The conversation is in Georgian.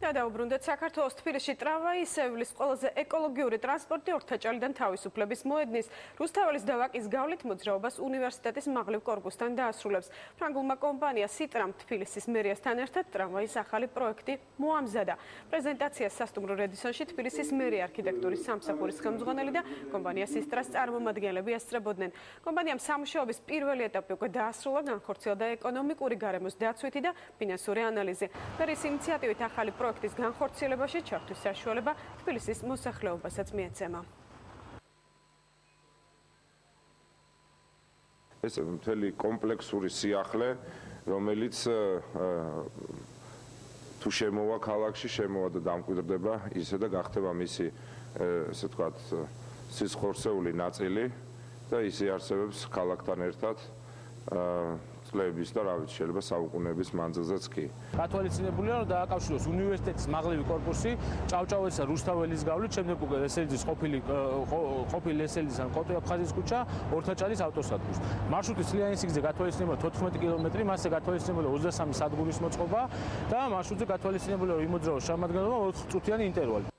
დაუბრუნდეთ საქართველოს თბილისში ტრამვაისევლის ყველაზე ეკოლოგიური ტრანსპორტი ორთაჭალიდან თავისუფლების მოედნის რუსთაველის და ვაკის გავლით მოძრაობას უნივერსიტეტის მაღლივ კორპუსთან დაასრულებს. ფრანგულმა კომპანია სიტრამ თბილისის მერიასთან ერთად ტრამვაის ახალი პროექტი მოამზადა. პრეზენტაციას სასტუმრო რედისონში თბილისის მერია არქიტექტურის სამსახურის ხელმძღვანელი და კომპანია სისტრას წარმომადგენლები ესწრებოდნენ. კომპანიამ სამუშაობის პირველი ეტაპი უკვე დაასრულა, განხორციელდა ეკონომიკური გარემოს დაცვითი და ფინანსური ანალიზი. მერიის ინიციატივით ახალი პროექტის განხორციელებაში ჩართვის საშუალება თბილისის მოსახლეობასაც მიეცემა. ეს მთელი კომპლექსური სიახლე, რომელიც თუ შემოვა ქალაქში, შემოვა და დამკვიდრდება, ისე და გახდება მისი, ესე ვთქვათ, სისხლხორცეული ნაწილი და ისე არსებობს ქალაქთან ერთად წლების და რა ვიცი, შეიძლება საუკუნეების მანძილზეც კი. გათვალისწინებულია, რომ დააკავშიროს უნივერსიტეტის მაღლივი კორპუსი, ჭავჭაველის და რუსთაველის გავლით, შემდეგ უკვე ლესელიძის ყოფილი ლესელიძის ან კოტე აფხაზის ქუჩა, ორთაჭალის ავტოსადგურს. მარშრუტის მთლიანი სიგრძე გათვალისწინებულია 14 კილომეტრი, მასზე გათვალისწინებულია 23 სადგურის მოწყობა და მარშრუტზე გათვალისწინებულია, რომ იმოძრაოს შემადგენლობა 4 წუთიანი ინტერვალი.